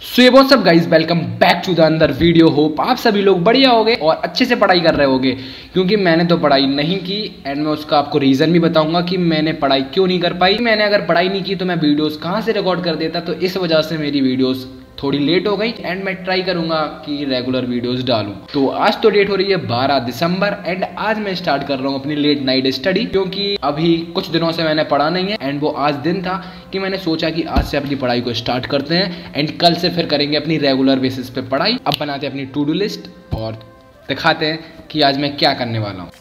सो ये what's up guys, welcome back to the another video. Hope आप सभी लोग बढ़िया होगे और अच्छे से पढ़ाई कर रहे होगे, क्योंकि मैंने तो पढ़ाई नहीं की एंड मैं उसका आपको रीज़न भी बताऊंगा कि मैंने पढ़ाई क्यों नहीं कर पाई। मैंने अगर पढ़ाई नहीं की तो मैं वीडियोस कहाँ से रिकॉर्ड कर देता, तो इस वजह से मेरी वीडियोस थोड़ी लेट हो गई एंड मैं ट्राई करूंगा कि रेगुलर वीडियोस डालूं। तो आज तो डेट हो रही है 12 दिसंबर एंड आज मैं स्टार्ट कर रहा हूं अपनी लेट नाइट स्टडी, क्योंकि अभी कुछ दिनों से मैंने पढ़ा नहीं है एंड वो आज दिन था कि मैंने सोचा कि आज से अपनी पढ़ाई को स्टार्ट करते हैं एंड कल से फिर करेंगे अपनी रेगुलर बेसिस पे पढ़ाई। अब बनाते हैं अपनी टू डू लिस्ट और दिखाते हैं कि आज मैं क्या करने वाला हूँ।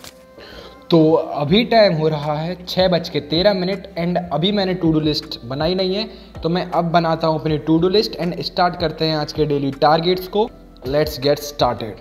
तो अभी टाइम हो रहा है 6:13 एंड अभी मैंने टू डू लिस्ट बनाई नहीं है, तो मैं अब बनाता हूँ अपनी to do list and start करते हैं आज के डेली टारगेट्स को। Let's get started.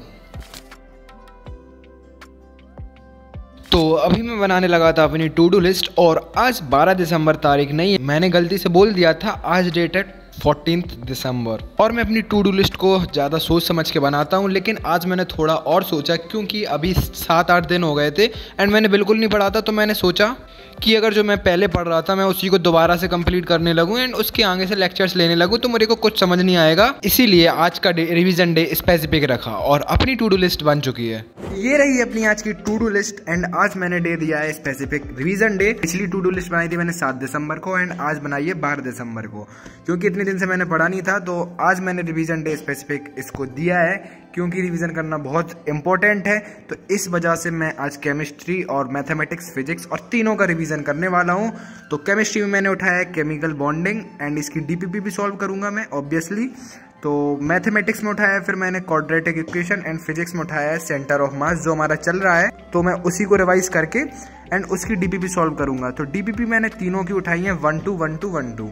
तो अभी मैं बनाने लगा था अपनी टू डू लिस्ट और आज 12 दिसंबर तारीख नहीं है, मैंने गलती से बोल दिया था, आज डेट है 14 दिसंबर। और मैं अपनी टू डू लिस्ट को ज़्यादा सोच समझ के बनाता हूँ, लेकिन आज मैंने थोड़ा और सोचा, क्योंकि अभी 7-8 दिन हो गए थे एंड मैंने बिल्कुल नहीं पढ़ा था। तो मैंने सोचा कि अगर जो मैं पहले पढ़ रहा था मैं उसी को दोबारा से कंप्लीट करने लगूँ एंड उसके आगे से लेक्चर्स लेने लगूँ तो मेरे को कुछ समझ नहीं आएगा। इसीलिए आज का रिवीजन डे स्पेसिफिक रखा और अपनी टू डू लिस्ट बन चुकी है। ये रही अपनी आज की टू डू लिस्ट एंड आज मैंने डे दिया है स्पेसिफिक रिवीजन डे। पिछली टू डू लिस्ट बनाई थी मैंने 7 दिसंबर को एंड आज बनाई है 12 दिसंबर को, क्योंकि इतने दिन से मैंने पढ़ा नहीं था। तो आज मैंने रिवीजन डे स्पेसिफिक इसको दिया है, क्योंकि रिवीजन करना बहुत इंपॉर्टेंट है। तो इस वजह से मैं आज केमिस्ट्री और मैथमेटिक्स, फिजिक्स और तीनों का रिवीजन करने वाला हूँ। तो केमिस्ट्री में मैंने उठाया है केमिकल बॉन्डिंग एंड इसकी डीपीपी भी सॉल्व करूंगा मैं ऑब्वियसली। तो मैथमेटिक्स में उठाया है फिर मैंने क्वाड्रेटिक इक्वेशन एंड फिजिक्स में उठाया है सेंटर ऑफ मास जो हमारा चल रहा है, तो मैं उसी को रिवाइज करके एंड उसकी डीपीपी सॉल्व करूंगा। तो डीपीपी मैंने तीनों की उठाई है 1 2 1 2 1 2।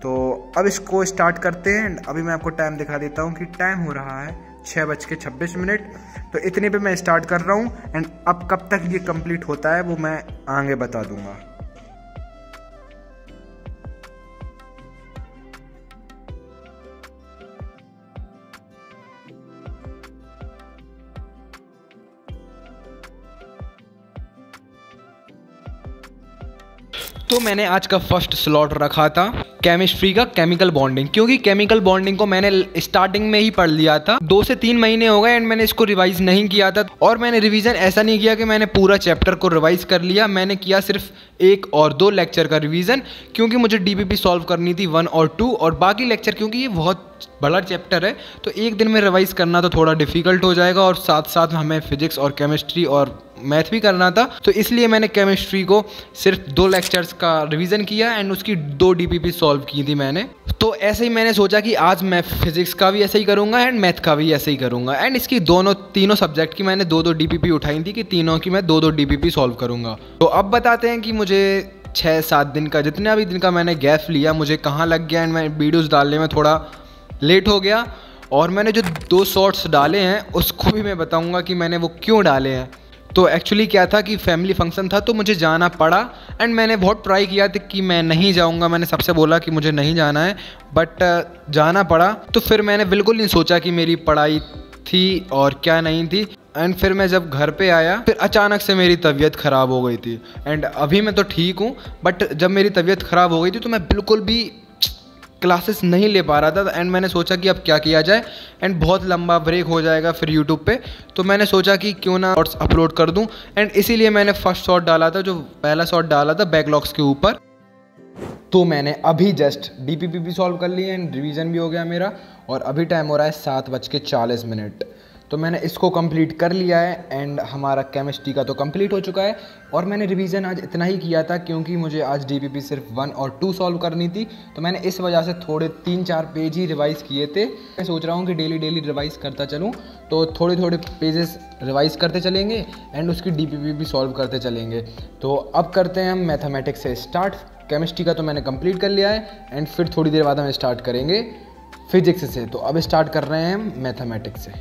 तो अब इसको स्टार्ट करते हैं। अभी मैं आपको टाइम दिखा देता हूँ कि टाइम हो रहा है 6:26। तो इतने पे मैं स्टार्ट कर रहा हूँ एंड अब कब तक ये कंप्लीट होता है वो मैं आगे बता दूंगा। तो मैंने आज का फर्स्ट स्लॉट रखा था केमिस्ट्री का केमिकल बॉन्डिंग, क्योंकि केमिकल बॉन्डिंग को मैंने स्टार्टिंग में ही पढ़ लिया था। 2 से 3 महीने हो गए एंड मैंने इसको रिवाइज नहीं किया था। और मैंने रिवीजन ऐसा नहीं किया कि मैंने पूरा चैप्टर को रिवाइज कर लिया, मैंने किया सिर्फ 1 और 2 लेक्चर का रिवीजन, क्योंकि मुझे डीपीपी सॉल्व करनी थी 1 और 2 और बाकी लेक्चर, क्योंकि ये बहुत बड़ा चैप्टर है तो एक दिन में रिवाइज करना तो थोड़ा डिफिकल्ट हो जाएगा और साथ साथ हमें फिजिक्स और केमिस्ट्री और मैथ भी करना था। तो इसलिए मैंने केमिस्ट्री को सिर्फ 2 लेक्चर्स का रिवीजन किया एंड उसकी 2 डीपीपी सॉल्व की थी मैंने। तो ऐसे ही मैंने सोचा कि आज मैं फिजिक्स का भी ऐसे ही करूंगा एंड मैथ का भी ऐसे ही करूंगा एंड इसकी तीनों सब्जेक्ट की मैंने 2-2 डीपीपी उठाई थी कि तीनों की मैं 2-2 डीपीपी सॉल्व करूंगा। तो अब बताते हैं कि मुझे 6-7 दिन का, जितना भी दिन का मैंने गैप लिया, मुझे कहाँ लग गया एंड मैं वीडियोज़ डालने में थोड़ा लेट हो गया। और मैंने जो 2 शॉर्ट्स डाले हैं उसको भी मैं बताऊंगा कि मैंने वो क्यों डाले हैं। तो एक्चुअली क्या था कि फैमिली फंक्शन था तो मुझे जाना पड़ा एंड मैंने बहुत ट्राई किया था कि मैं नहीं जाऊंगा, मैंने सबसे बोला कि मुझे नहीं जाना है, बट जाना पड़ा। तो फिर मैंने बिल्कुल नहीं सोचा कि मेरी पढ़ाई थी और क्या नहीं थी एंड फिर मैं जब घर पे आया फिर अचानक से मेरी तबीयत ख़राब हो गई थी एंड अभी मैं तो ठीक हूँ, बट जब मेरी तबीयत ख़राब हो गई थी तो मैं बिल्कुल भी क्लासेस नहीं ले पा रहा था एंड मैंने सोचा कि अब क्या किया जाए एंड बहुत लंबा ब्रेक हो जाएगा फिर यूट्यूब पे। तो मैंने सोचा कि क्यों ना शॉर्ट्स अपलोड कर दूं एंड इसीलिए मैंने फर्स्ट शॉट डाला था, जो पहला शॉट डाला था बैकलॉग्स के ऊपर। तो मैंने अभी जस्ट डीपीपी भी सॉल्व कर ली एंड रिवीजन भी हो गया मेरा और अभी टाइम हो रहा है 7:40। तो मैंने इसको कंप्लीट कर लिया है एंड हमारा केमिस्ट्री का तो कंप्लीट हो चुका है। और मैंने रिवीजन आज इतना ही किया था क्योंकि मुझे आज डीपीपी सिर्फ 1 और 2 सॉल्व करनी थी, तो मैंने इस वजह से थोड़े 3-4 पेज ही रिवाइज़ किए थे। मैं सोच रहा हूँ कि डेली रिवाइज़ करता चलूँ, तो थोड़े पेजेस रिवाइज़ करते चलेंगे एंड उसकी डीपीपी भी सॉल्व करते चलेंगे। तो अब करते हैं हम मैथमेटिक्स से स्टार्ट। केमिस्ट्री का तो मैंने कंप्लीट कर लिया है एंड फिर थोड़ी देर बाद हम स्टार्ट करेंगे फिजिक्स से। तो अब स्टार्ट कर रहे हैं हम मैथमेटिक्स से।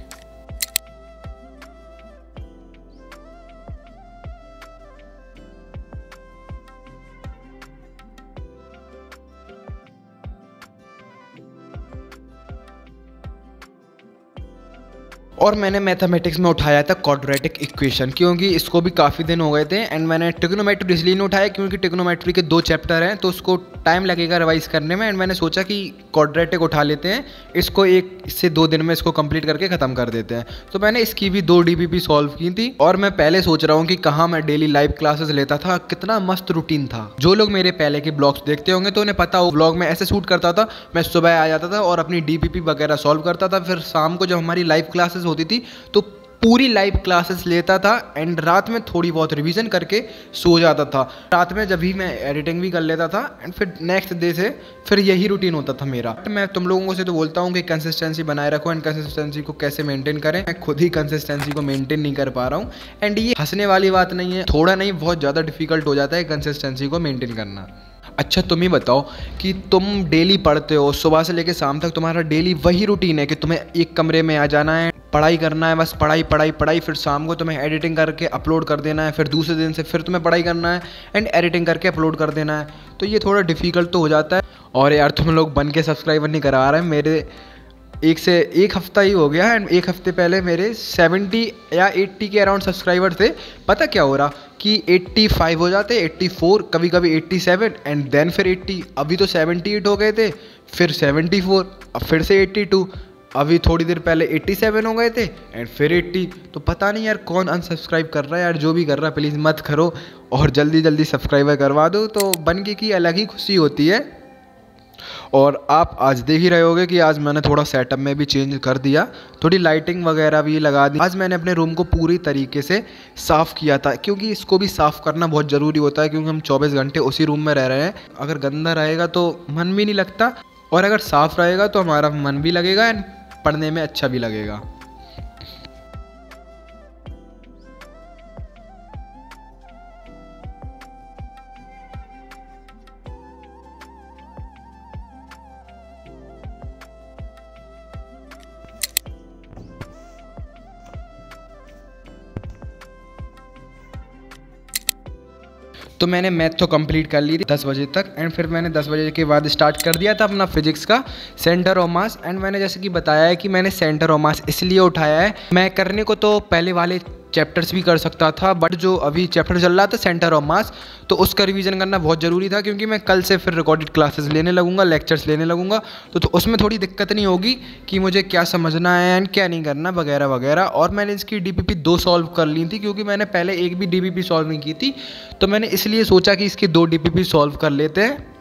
और मैंने मैथमेटिक्स में उठाया था क्वाड्रेटिक इक्वेशन, क्योंकि इसको भी काफ़ी दिन हो गए थे। एंड मैंने ट्रिग्नोमेट्री इसलिए नहीं उठाया क्योंकि ट्रिग्नोमेट्री के 2 चैप्टर हैं तो उसको टाइम लगेगा रिवाइज करने में। एंड मैंने सोचा कि क्वाड्रेटिक उठा लेते हैं, इसको 1 से 2 दिन में इसको कंप्लीट करके ख़त्म कर देते हैं। तो मैंने इसकी भी 2 DPP सॉल्व की थी। और मैं पहले सोच रहा हूँ कि कहाँ मैं डेली लाइव क्लासेस लेता था, कितना मस्त रूटीन था। जो लोग मेरे पहले के ब्लॉग्स देखते होंगे तो उन्हें पता हो, ब्लॉग में ऐसे शूट करता था, मैं सुबह आ जाता था और अपनी DPP वगैरह सॉल्व करता था। फिर शाम को जब हमारी लाइव क्लासेस होती थी तो पूरी लाइव क्लासेस लेता था एंड रात में थोड़ी बहुत रिवीजन करके सो जाता था। रात में जब भी मैं एडिटिंग भी कर लेता था एंड फिर नेक्स्ट डे से फिर यही रूटीन होता था मेरा। मैं तुम लोगों से तो बोलता हूँ कि कंसिस्टेंसी बनाए रखो एंड कंसिस्टेंसी को कैसे मेंटेन करें। मैं खुद ही कंसिस्टेंसी को मेंटेन नहीं कर पा रहा हूँ। एंड ये हंसने वाली बात नहीं है, थोड़ा नहीं बहुत ज़्यादा डिफिकल्ट हो जाता है कंसिस्टेंसी को मेंटेन करना। अच्छा तुम ही बताओ कि तुम डेली पढ़ते हो, सुबह से लेकर शाम तक तुम्हारा डेली वही रूटीन है कि तुम्हें एक कमरे में आ जाना है, पढ़ाई करना है, बस पढ़ाई पढ़ाई पढ़ाई, फिर शाम को तुम्हें एडिटिंग करके अपलोड कर देना है, फिर दूसरे दिन से फिर तुम्हें पढ़ाई करना है एंड एडिटिंग करके अपलोड कर देना है। तो ये थोड़ा डिफिकल्ट तो हो जाता है। और यार तुम लोग बन के सब्सक्राइबर नहीं करा रहे हैं। मेरे एक हफ्ता ही हो गया एंड 1 हफ्ते पहले मेरे 70 या 80 के अराउंड सब्सक्राइबर थे। पता क्या हो रहा कि 85 हो जाते, 84, कभी कभी 87 एंड देन फिर 80। अभी तो 78 हो गए थे, फिर 74, अब फिर से 82, अभी थोड़ी देर पहले 87 हो गए थे एंड फिर 80। तो पता नहीं यार कौन अनसब्सक्राइब कर रहा है। यार जो भी कर रहा है प्लीज़ मत करो और जल्दी जल्दी सब्सक्राइबर करवा दो, तो बन के की अलग ही खुशी होती है। और आप आज देख ही रहे होगे कि आज मैंने थोड़ा सेटअप में भी चेंज कर दिया, थोड़ी लाइटिंग वगैरह भी लगा दी। आज मैंने अपने रूम को पूरी तरीके से साफ़ किया था, क्योंकि इसको भी साफ़ करना बहुत ज़रूरी होता है, क्योंकि हम 24 घंटे उसी रूम में रह रहे हैं। अगर गंदा रहेगा तो मन भी नहीं लगता, और अगर साफ़ रहेगा तो हमारा मन भी लगेगा एंड पढ़ने में अच्छा भी लगेगा। तो मैंने मैथ तो कंप्लीट कर ली थी 10 बजे तक एंड फिर मैंने 10 बजे के बाद स्टार्ट कर दिया था अपना फिजिक्स का सेंटर ऑफ मास। एंड मैंने जैसे कि बताया है कि मैंने सेंटर ऑफ मास इसलिए उठाया है, मैं करने को तो पहले वाले चैप्टर्स भी कर सकता था, बट जो अभी चैप्टर चल रहा था सेंटर ऑफ मास, तो उसका रिवीजन करना बहुत ज़रूरी था, क्योंकि मैं कल से फिर रिकॉर्डेड क्लासेस लेने लगूंगा, लेक्चर्स लेने लगूंगा। तो उसमें थोड़ी दिक्कत नहीं होगी कि मुझे क्या समझना है एंड क्या नहीं करना वगैरह वगैरह। और मैंने इसकी DPP 2 सॉल्व कर ली थी, क्योंकि मैंने पहले एक भी DPP सॉल्व नहीं की थी। तो मैंने इसलिए सोचा कि इसकी 2 DPP सॉल्व कर लेते हैं।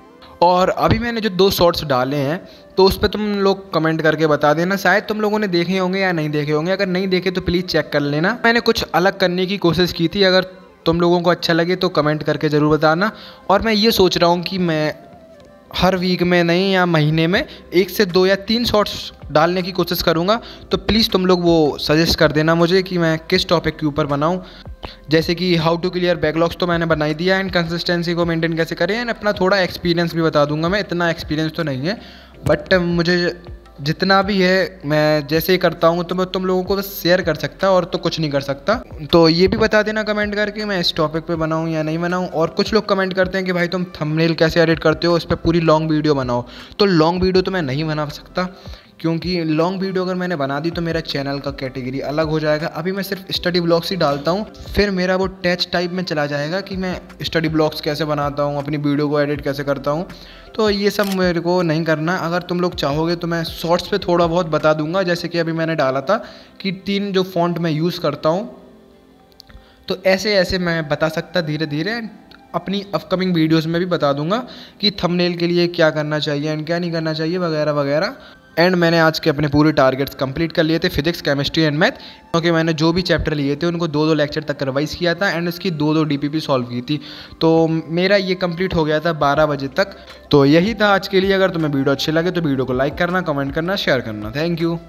और अभी मैंने जो 2 शॉर्ट्स डाले हैं तो उस पर तुम लोग कमेंट करके बता देना, शायद तुम लोगों ने देखे होंगे या नहीं देखे होंगे। अगर नहीं देखे तो प्लीज़ चेक कर लेना। मैंने कुछ अलग करने की कोशिश की थी, अगर तुम लोगों को अच्छा लगे तो कमेंट करके ज़रूर बताना। और मैं ये सोच रहा हूँ कि मैं हर वीक में नहीं या महीने में 1 से 2 या 3 शॉर्ट्स डालने की कोशिश करूँगा। तो प्लीज़ तुम लोग वो सजेस्ट कर देना मुझे कि मैं किस टॉपिक के ऊपर बनाऊँ। जैसे कि हाउ टू क्लियर बैकलॉग्स तो मैंने बना ही दिया एंड कंसिस्टेंसी को मेंटेन कैसे करें एंड अपना थोड़ा एक्सपीरियंस भी बता दूंगा। मैं इतना एक्सपीरियंस तो नहीं है, बट मुझे जितना भी है मैं जैसे ही करता हूँ तो मैं तुम लोगों को बस शेयर कर सकता और तो कुछ नहीं कर सकता। तो ये भी बता देना कमेंट करके मैं इस टॉपिक पे बनाऊँ या नहीं बनाऊँ। और कुछ लोग कमेंट करते हैं कि भाई तुम थंबनेल कैसे एडिट करते हो, उस पर पूरी लॉन्ग वीडियो बनाओ। तो लॉन्ग वीडियो तो मैं नहीं बना सकता, क्योंकि लॉन्ग वीडियो अगर मैंने बना दी तो मेरा चैनल का कैटेगरी अलग हो जाएगा। अभी मैं सिर्फ स्टडी ब्लॉग्स ही डालता हूँ, फिर मेरा वो टैच टाइप में चला जाएगा कि मैं स्टडी ब्लॉग्स कैसे बनाता हूँ, अपनी वीडियो को एडिट कैसे करता हूँ। तो ये सब मेरे को नहीं करना। अगर तुम लोग चाहोगे तो मैं शॉर्ट्स पे थोड़ा बहुत बता दूंगा, जैसे कि अभी मैंने डाला था कि 3 जो फ़ॉन्ट मैं यूज़ करता हूँ, तो ऐसे ऐसे मैं बता सकता धीरे धीरे। अपनी अपकमिंग वीडियोज़ में भी बता दूंगा कि थंबनेल के लिए क्या करना चाहिए एंड क्या नहीं करना चाहिए वगैरह वगैरह। एंड मैंने आज के अपने पूरे टारगेट्स कंप्लीट कर लिए थे, फिजिक्स, केमिस्ट्री एंड मैथ, क्योंकि मैंने जो भी चैप्टर लिए थे उनको 2-2 लेक्चर तक रिवाइज किया था एंड उसकी 2-2 DPP सॉल्व की थी। तो मेरा ये कंप्लीट हो गया था 12 बजे तक। तो यही था आज के लिए। अगर तुम्हें वीडियो अच्छी लगे तो वीडियो को लाइक करना, कमेंट करना, शेयर करना। Thank you.